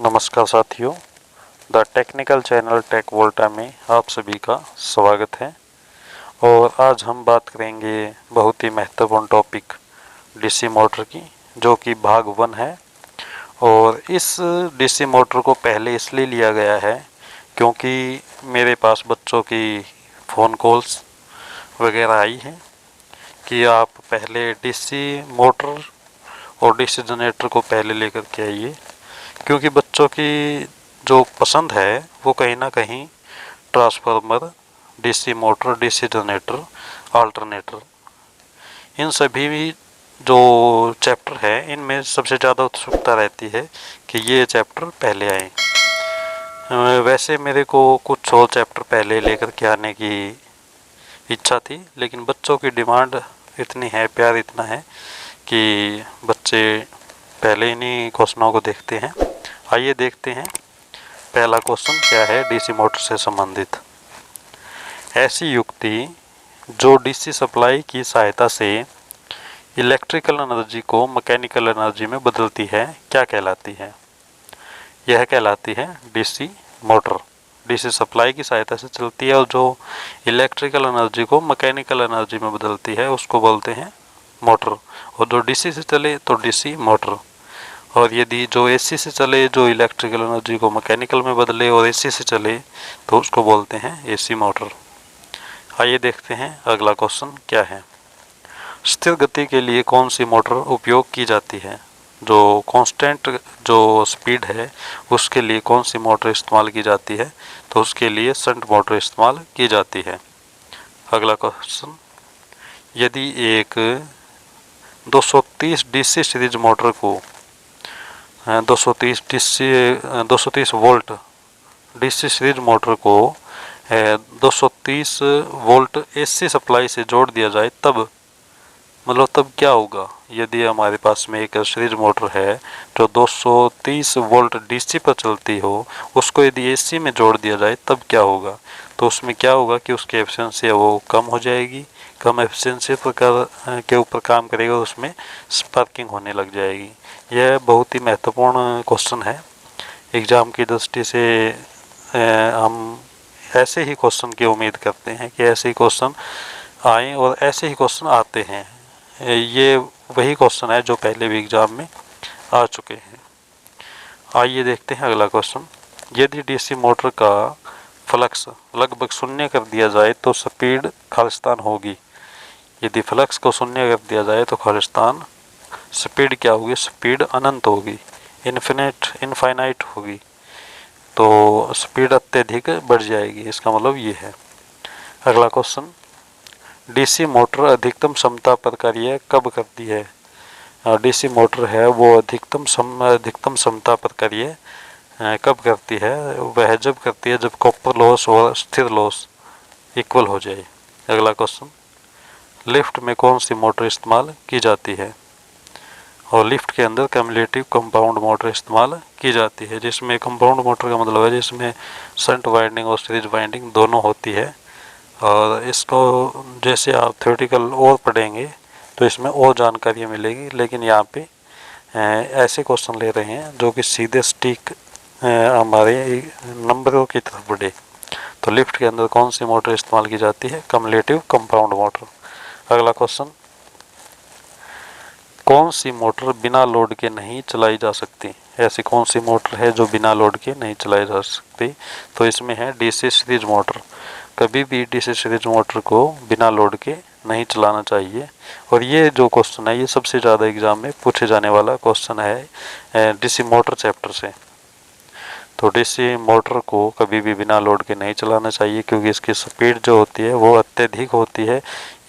नमस्कार साथियों, the technical channel take वोल्टा में आप सभी का स्वागत है। और आज हम बात करेंगे बहुत ही महत्वपूर्ण टॉपिक डीसी मोटर की, जो कि भाग 1 है। और इस डीसी मोटर को पहले इसलिए लिया गया है क्योंकि मेरे पास बच्चों की फ़ोन कॉल्स वगैरह आई हैं कि आप पहले डीसी मोटर और डीसी जनरेटर को पहले लेकर के आइए, क्योंकि बच्चों की जो पसंद है वो कहीं ना कहीं transformer, DC motor, DC generator, alternator, इन सभी जो चैप्टर है इनमें सबसे ज़्यादा उत्सुकता रहती है कि ये चैप्टर पहले आए। वैसे मेरे को कुछ और चैप्टर पहले लेकर के आने की इच्छा थी, लेकिन बच्चों की डिमांड इतनी है, प्यार इतना है कि बच्चे पहले इन्हीं क्वेश्चनों को देखते हैं। आइए देखते हैं पहला क्वेश्चन क्या है डीसी मोटर से संबंधित। ऐसी युक्ति जो डीसी सप्लाई की सहायता से इलेक्ट्रिकल एनर्जी को मैकेनिकल एनर्जी में बदलती है क्या कहलाती है? यह कहलाती है डीसी मोटर। डीसी सप्लाई की सहायता से चलती है और जो इलेक्ट्रिकल एनर्जी को मैकेनिकल एनर्जी में बदलती है उसको बोलते हैं मोटर। और जो डीसी से चले तो डीसी मोटर, और यदि जो एसी से चले, जो इलेक्ट्रिकल एनर्जी को मैकेनिकल में बदले और एसी से चले तो उसको बोलते हैं एसी मोटर। आइए देखते हैं अगला क्वेश्चन क्या है। स्थिर गति के लिए कौन सी मोटर उपयोग की जाती है? जो कांस्टेंट जो स्पीड है उसके लिए कौन सी मोटर इस्तेमाल की जाती है? तो उसके लिए शंट मोटर इस्तेमाल की जाती है। अगला क्वेश्चन, यदि एक 230 डीसी सीरीज मोटर को 230 वोल्ट डीसी सीरीज मोटर को 230 वोल्ट एसी सप्लाई से जोड़ दिया जाए तब क्या होगा? यदि हमारे पास में एक सीरीज मोटर है जो 230 वोल्ट डीसी पर चलती हो, उसको यदि एसी में जोड़ दिया जाए तब क्या होगा? तो उसमें क्या होगा कि उसकी एफिशिएंसी है वो कम हो जाएगी, कम एफिशिएंसी के ऊपर काम करेगा, उसमें स्पार्किंग होने लग जाएगी। यह बहुत ही महत्वपूर्ण क्वेश्चन है। एग्ज़ाम की दृष्टि से हम ऐसे ही क्वेश्चन की उम्मीद करते हैं कि ऐसे ही क्वेश्चन आए, और ऐसे ही क्वेश्चन आते हैं। ये वही क्वेश्चन है जो पहले भी एग्ज़ाम में आ चुके हैं। आइए देखते हैं अगला क्वेश्चन। यदि डीसी मोटर का फ्लक्स लगभग शून्य कर दिया जाए तो स्पीड खालिस्तान होगी। यदि फ्लक्स को शून्य कर दिया जाए तो खालिस्तान स्पीड क्या होगी? स्पीड अनंत होगी, इनफाइनाइट होगी, तो स्पीड अत्यधिक बढ़ जाएगी। इसका मतलब ये है। अगला क्वेश्चन, डीसी मोटर अधिकतम क्षमता पर कार्य कब करती है? डीसी मोटर है वो अधिकतम क्षमता पर कार्य कब करती है? वह जब करती है जब कॉपर लॉस और स्थिर लॉस इक्वल हो जाए। अगला क्वेश्चन, लिफ्ट में कौन सी मोटर इस्तेमाल की जाती है? और लिफ्ट के अंदर कम्युलेटिव कंपाउंड मोटर इस्तेमाल की जाती है, जिसमें कंपाउंड मोटर का मतलब है जिसमें शंट वाइंडिंग और सीरीज वाइंडिंग दोनों होती है। और इसको जैसे आप थ्योरेटिकल और पढ़ेंगे तो इसमें और जानकारी मिलेगी, लेकिन यहाँ पे ऐसे क्वेश्चन ले रहे हैं जो कि सीधे स्टिक हमारे नंबरों की तरफ बढ़े। तो लिफ्ट के अंदर कौन सी मोटर इस्तेमाल की जाती है? Cumulative compound motor. अगला क्वेश्चन, कौन सी मोटर बिना लोड के नहीं चलाई जा सकती? ऐसी कौन सी मोटर है जो बिना लोड के नहीं चलाई जा सकती? तो इसमें है डीसी सीरीज मोटर। कभी भी डीसी सीरीज मोटर को बिना लोड के नहीं चलाना चाहिए। और ये जो क्वेश्चन है ये सबसे ज़्यादा एग्जाम में पूछे जाने वाला क्वेश्चन है डीसी मोटर चैप्टर से। तो डीसी मोटर को कभी भी बिना लोड के नहीं चलाना चाहिए, क्योंकि इसकी स्पीड जो होती है वो अत्यधिक होती है।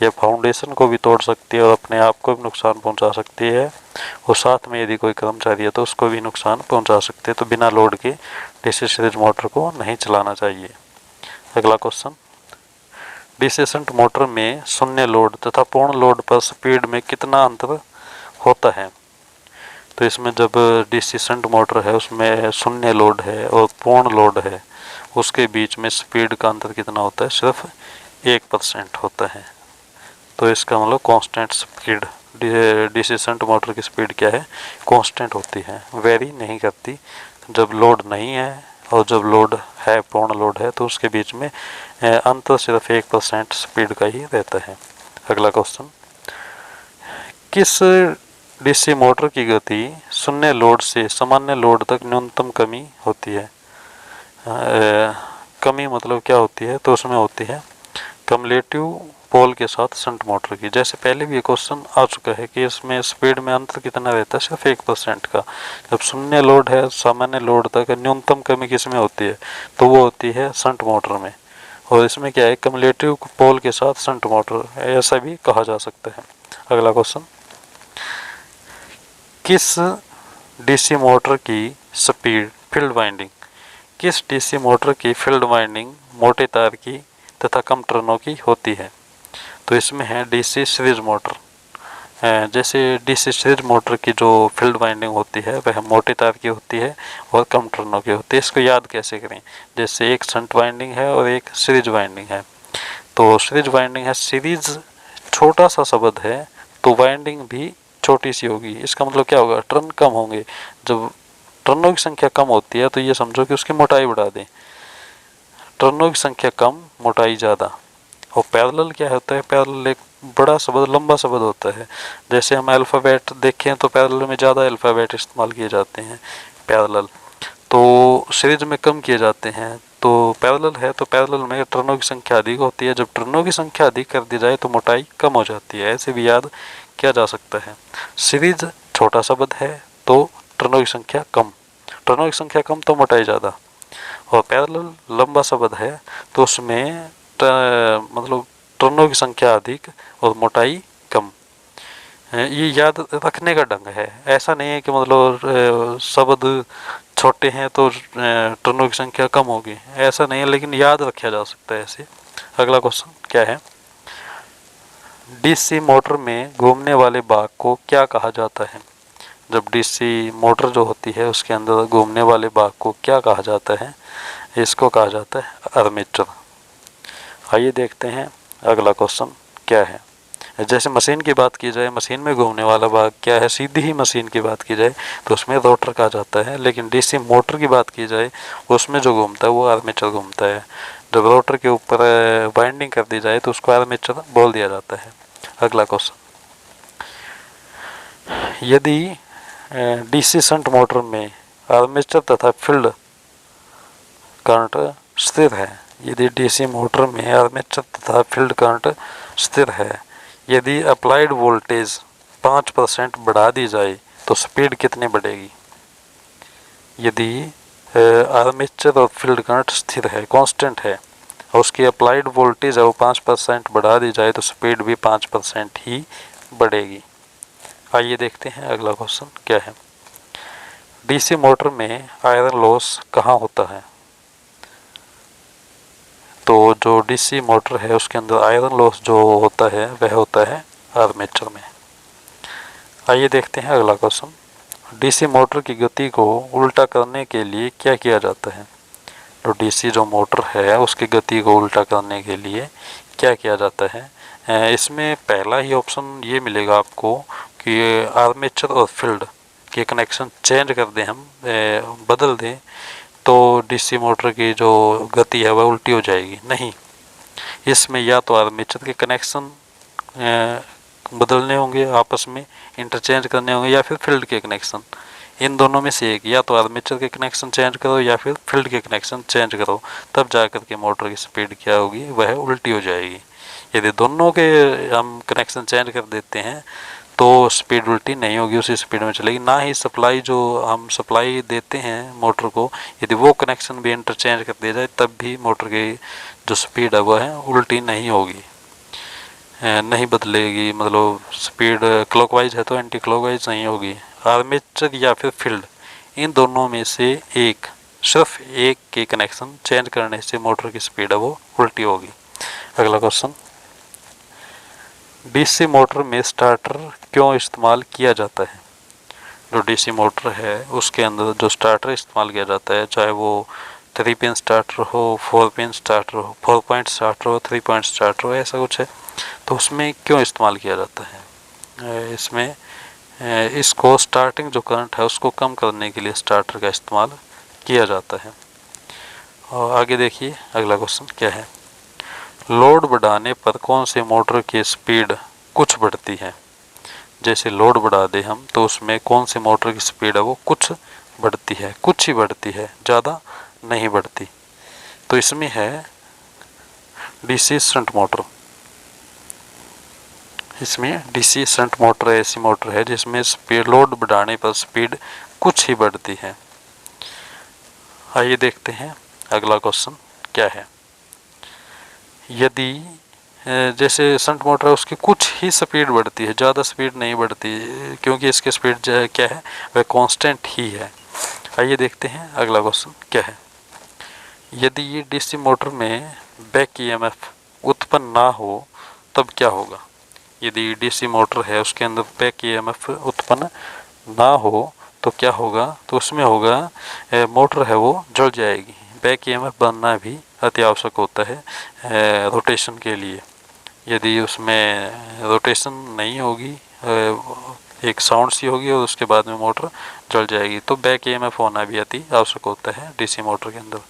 यह फाउंडेशन को भी तोड़ सकती है और अपने आप को भी नुकसान पहुंचा सकती है, और साथ में यदि कोई कर्मचारी है तो उसको भी नुकसान पहुंचा सकते हैं। तो बिना लोड के डीसी सीरीज मोटर को नहीं चलाना चाहिए। अगला क्वेश्चन, डीसी शंट मोटर में शून्य लोड तथा पूर्ण लोड पर स्पीड में कितना अंतर होता है? तो इसमें जब डीसी शंट मोटर है उसमें शून्य लोड है और पूर्ण लोड है, उसके बीच में स्पीड का अंतर कितना होता है? सिर्फ 1% होता है। तो इसका मतलब constant speed DC shunt motor की स्पीड क्या है, कांस्टेंट होती है, वेरी नहीं करती। जब लोड नहीं है और जब लोड है, पूर्ण लोड है, तो उसके बीच में अंतर सिर्फ 1% स्पीड का ही रहता है। अगला क्वेश्चन, किस डीसी मोटर की गति शून्य लोड से सामान्य लोड तक न्यूनतम कमी होती है? कमी मतलब क्या होती है, तो उसमें होती है कम्युलेटिव पोल के साथ शंट मोटर की। जैसे पहले भी ये क्वेश्चन आ चुका है कि इसमें स्पीड में अंतर कितना रहता है, सिर्फ 1% का। जब शून्य लोड है सामान्य लोड तक न्यूनतम कमी किस में होती है, तो वो होती है शंट मोटर में। और इसमें क्या है, कम्युलेटिव पोल के साथ शंट मोटर, ऐसा भी कहा जा सकता है। अगला क्वेश्चन, किस डीसी मोटर की स्पीड फील्ड वाइंडिंग, किस डीसी मोटर की फील्ड वाइंडिंग मोटे तार की तथा कम टर्नों की होती है? तो इसमें है डीसी सीरीज मोटर। जैसे डीसी सीरीज मोटर की जो फील्ड वाइंडिंग होती है वह मोटे तार की होती है और कम टर्नों की होती है। इसको याद कैसे करें, जैसे एक शंट वाइंडिंग है और एक सीरीज वाइंडिंग है। तो सीरीज वाइंडिंग है, सीरीज छोटा सा शब्द है तो वाइंडिंग भी छोटी सी होगी। इसका मतलब क्या होगा, टर्न कम होंगे। जब टर्नों की संख्या कम होती है तो ये समझो कि उसकी मोटाई बढ़ा दें। टर्नों की संख्या कम, मोटाई ज़्यादा। और पैरेलल क्या होता है, पैरेलल एक बड़ा शब्द, लंबा शब्द होता है। जैसे हम अल्फ़ाबेट देखें तो पैरेलल में ज़्यादा अल्फ़ाबेट इस्तेमाल किए जाते हैं, पैरेलल तो सीरीज में कम किए जाते हैं। तो पैरेलल है तो पैरेलल में टर्नों की संख्या अधिक होती है। जब टर्नों की संख्या अधिक कर दी जाए तो मोटाई कम हो जाती है। ऐसे भी याद किया जा सकता है। सीरीज छोटा शब्द है तो टर्नों की संख्या कम, टर्नों की संख्या कम तो मोटाई ज़्यादा। और पैरेलल लंबा शब्द है तो उसमें मतलब टर्नों की संख्या अधिक और मोटाई कम। ये याद रखने का ढंग है। ऐसा नहीं है कि मतलब शब्द छोटे हैं तो टर्नों की संख्या कम होगी, ऐसा नहीं है, लेकिन याद रखा जा सकता है ऐसे। अगला क्वेश्चन क्या है, डीसी मोटर में घूमने वाले भाग को क्या कहा जाता है? जब डीसी मोटर जो होती है उसके अंदर घूमने वाले भाग को क्या कहा जाता है? इसको कहा जाता है आर्मेचर। आइए देखते हैं अगला क्वेश्चन क्या है। जैसे मशीन की बात की जाए, मशीन में घूमने वाला भाग क्या है, सीधी ही मशीन की बात की जाए तो उसमें रोटर कहा जाता है। लेकिन डीसी मोटर की बात की जाए उसमें जो घूमता है वो आर्मेचर घूमता है। जब रोटर के ऊपर वाइंडिंग कर दी जाए तो उसको आर्मेचर बोल दिया जाता है। अगला क्वेश्चन, यदि डीसी शंट मोटर में आर्मेचर तथा फील्ड करंट स्थिर है, यदि डीसी मोटर में आर्मेचर तथा फील्ड करंट स्थिर है, यदि अप्लाइड वोल्टेज 5% बढ़ा दी जाए तो स्पीड कितनी बढ़ेगी? यदि आर्मेचर और फील्ड करंट स्थिर है, कांस्टेंट है, और उसकी अप्लाइड वोल्टेज है वो 5% बढ़ा दी जाए तो स्पीड भी 5% ही बढ़ेगी। आइए देखते हैं अगला क्वेश्चन क्या है। डीसी मोटर में आयरन लॉस कहाँ होता है? तो जो डीसी मोटर है उसके अंदर आयरन लॉस जो होता है वह होता है आर्मेचर में। आइए देखते हैं अगला क्वेश्चन, डीसी मोटर की गति को उल्टा करने के लिए क्या किया जाता है? तो डीसी जो मोटर है उसकी गति को उल्टा करने के लिए क्या किया जाता है? इसमें पहला ही ऑप्शन ये मिलेगा आपको कि आर्मेचर और फील्ड के कनेक्शन चेंज कर दें, हम बदल दें तो डीसी मोटर की जो गति है वह उल्टी हो जाएगी। नहीं, इसमें या तो आर्मेचर के कनेक्शन बदलने होंगे, आपस में इंटरचेंज करने होंगे, या फिर फील्ड के कनेक्शन। इन दोनों में से एक, या तो आर्मेचर के कनेक्शन चेंज करो या फिर फील्ड के कनेक्शन चेंज करो, तब जाकर के मोटर की स्पीड क्या होगी, वह उल्टी हो जाएगी। यदि दोनों के हम कनेक्शन चेंज कर देते हैं तो स्पीड उल्टी नहीं होगी, उसी स्पीड में चलेगी। ना ही सप्लाई जो हम सप्लाई देते हैं मोटर को, यदि वो कनेक्शन भी इंटरचेंज कर दिया जाए तब भी मोटर की जो स्पीड है वह है उल्टी नहीं होगी, नहीं बदलेगी। मतलब स्पीड क्लॉकवाइज है तो एंटी क्लॉकवाइज नहीं होगी। आर्मेचर या फिर फील्ड, इन दोनों में से एक, सिर्फ एक के कनेक्शन चेंज करने से मोटर की स्पीड है वो उल्टी होगी। अगला क्वेश्चन, डीसी मोटर में स्टार्टर क्यों इस्तेमाल किया जाता है? जो डीसी मोटर है उसके अंदर जो स्टार्टर इस्तेमाल किया जाता है, चाहे वो 3 पिन स्टार्टर हो, 4 पिन स्टार्टर हो, 4 पॉइंट स्टार्टर हो, 3 पॉइंट स्टार्टर हो, ऐसा कुछ है, तो उसमें क्यों इस्तेमाल किया जाता है? इसमें इसको स्टार्टिंग जो करंट है उसको कम करने के लिए स्टार्टर का इस्तेमाल किया जाता है। और आगे देखिए अगला क्वेश्चन क्या है। लोड बढ़ाने पर कौन से मोटर की स्पीड कुछ बढ़ती है। जैसे लोड बढ़ा दे हम तो उसमें कौन सी मोटर की स्पीड है वो कुछ बढ़ती है, कुछ ही बढ़ती है, ज़्यादा नहीं बढ़ती। तो इसमें है डीसी शंट मोटर। इसमें डीसी शंट मोटर ऐसी मोटर है जिसमें स्पीड लोड बढ़ाने पर स्पीड कुछ ही बढ़ती है। आइए देखते हैं अगला क्वेश्चन क्या है। यदि जैसे शंट मोटर है उसकी कुछ ही स्पीड बढ़ती है, ज़्यादा स्पीड नहीं बढ़ती, क्योंकि इसकी स्पीड क्या है वह कांस्टेंट ही है। आइए देखते हैं अगला क्वेश्चन क्या है। यदि ये डीसी मोटर में बैक ईएमएफ उत्पन्न ना हो तब क्या होगा। यदि डीसी मोटर है उसके अंदर बैक ईएमएफ उत्पन्न ना हो तो क्या होगा। तो उसमें होगा मोटर है वो जल जाएगी। बैक ईएमएफ बनना भी अति आवश्यक होता है रोटेशन के लिए। यदि उसमें रोटेशन नहीं होगी, एक साउंड सी होगी और उसके बाद में मोटर जल जाएगी, तो बैक ईएमएफ होना भी अति आवश्यक होता है डीसी मोटर के अंदर।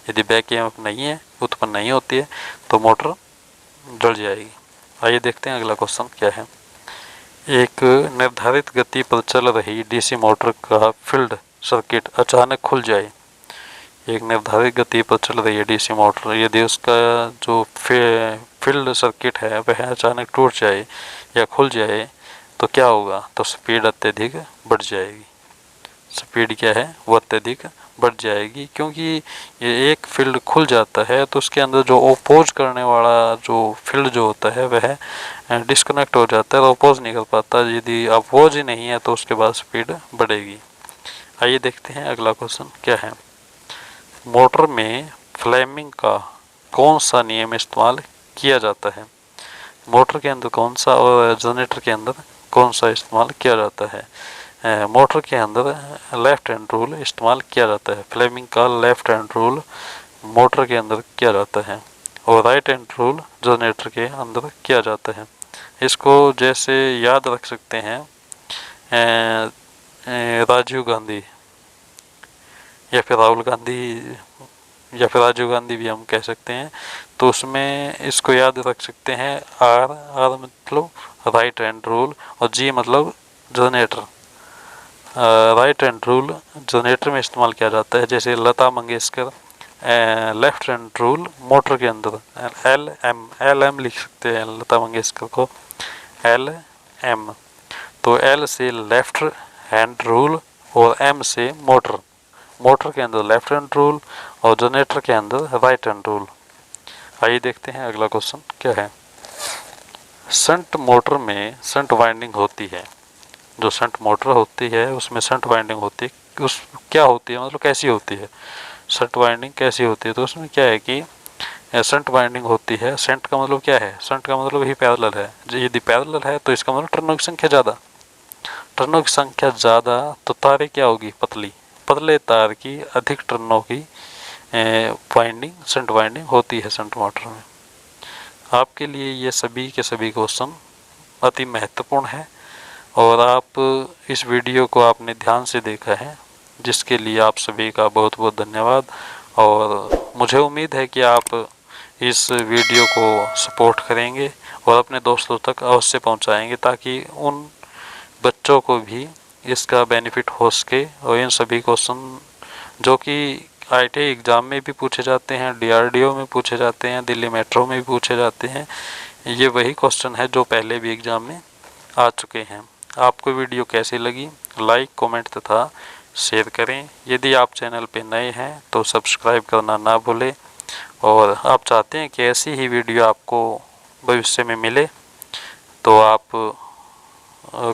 यदि बैक ईएमएफ नहीं है, उत्पन्न नहीं होती है, तो मोटर जल जाएगी। आइए देखते हैं अगला क्वेश्चन क्या है। एक निर्धारित गति पर चल रही डीसी मोटर का फील्ड सर्किट अचानक खुल जाए। एक निर्धारित गति पर चल रही है डीसी मोटर, यदि उसका जो फील्ड सर्किट है वह अचानक टूट जाए या खुल जाए तो क्या होगा। तो स्पीड अत्यधिक बढ़ जाएगी। स्पीड क्या है वो अत्यधिक बढ़ जाएगी, क्योंकि ये एक फील्ड खुल जाता है तो उसके अंदर जो ओपोज करने वाला जो फील्ड जो होता है वह डिस्कनेक्ट हो जाता है और ओपोज नहीं कर पाता। यदि अपोज ही नहीं है तो उसके बाद स्पीड बढ़ेगी। आइए देखते हैं अगला क्वेश्चन क्या है। मोटर में फ्लेमिंग का कौन सा नियम इस्तेमाल किया जाता है। मोटर के अंदर कौन सा और जनरेटर के अंदर कौन सा इस्तेमाल किया जाता है। मोटर के अंदर लेफ्ट हैंड रूल इस्तेमाल किया जाता है। फ्लेमिंग का लेफ्ट हैंड रूल मोटर के अंदर किया जाता है और राइट हैंड रूल जनरेटर के अंदर किया जाता है। इसको जैसे याद रख सकते हैं राजीव गांधी या फिर राहुल गांधी या फिर राजीव गांधी भी हम कह सकते हैं। तो उसमें इसको याद रख सकते हैं आर आर मतलब राइट हैंड रूल और जी मतलब generator. Right hand rule generator में इस्तेमाल किया जाता है। जैसे Lata Mangeshkar left hand rule motor के अंदर एल एम लिख सकते हैं लता मंगेशकर को एल एम। तो एल से लेफ्ट हैंड रूल और एम से मोटर। मोटर के अंदर लेफ्ट हैंड रूल और जनरेटर के अंदर राइट हैंड रूल। आइए देखते हैं अगला क्वेश्चन क्या है। शंट मोटर में शंट वाइंडिंग होती है। जो शंट मोटर होती है उसमें शंट वाइंडिंग होती है। उस क्या होती है मतलब कैसी होती है शंट वाइंडिंग कैसी होती है। तो उसमें क्या है कि शंट वाइंडिंग होती है। शंट का मतलब क्या है, शंट का मतलब ही पैरेलल है। यदि पैरेलल है तो इसका मतलब टर्नों की संख्या ज़्यादा। टर्नों की संख्या ज़्यादा तो तारें क्या होगी पतली। पतले तार की अधिक टर्नों की वाइंडिंग शंट वाइंडिंग होती है शंट मोटर में। आपके लिए ये सभी के सभी क्वेश्चन अति महत्वपूर्ण है और आप इस वीडियो को आपने ध्यान से देखा है, जिसके लिए आप सभी का बहुत बहुत धन्यवाद। और मुझे उम्मीद है कि आप इस वीडियो को सपोर्ट करेंगे और अपने दोस्तों तक अवश्य पहुंचाएंगे, ताकि उन बच्चों को भी इसका बेनिफिट हो सके। और इन सभी क्वेश्चन जो कि आईटीआई एग्ज़ाम में भी पूछे जाते हैं, डीआरडीओ में पूछे जाते हैं, दिल्ली मेट्रो में भी पूछे जाते हैं, ये वही क्वेश्चन है जो पहले भी एग्ज़ाम में आ चुके हैं। आपको वीडियो कैसी लगी लाइक कमेंट तथा शेयर करें। यदि आप चैनल पे नए हैं तो सब्सक्राइब करना ना भूलें। और आप चाहते हैं कि ऐसी ही वीडियो आपको भविष्य में मिले तो आप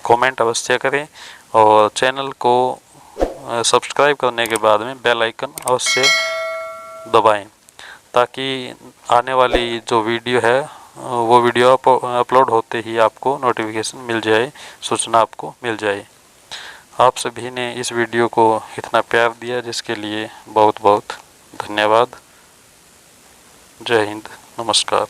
कमेंट अवश्य करें और चैनल को सब्सक्राइब करने के बाद में बेल आइकन अवश्य दबाएं, ताकि आने वाली जो वीडियो है वो वीडियो अपलोड होते ही आपको नोटिफिकेशन मिल जाए, सूचना आपको मिल जाए। आप सभी ने इस वीडियो को इतना प्यार दिया जिसके लिए बहुत बहुत धन्यवाद। जय हिंद, नमस्कार।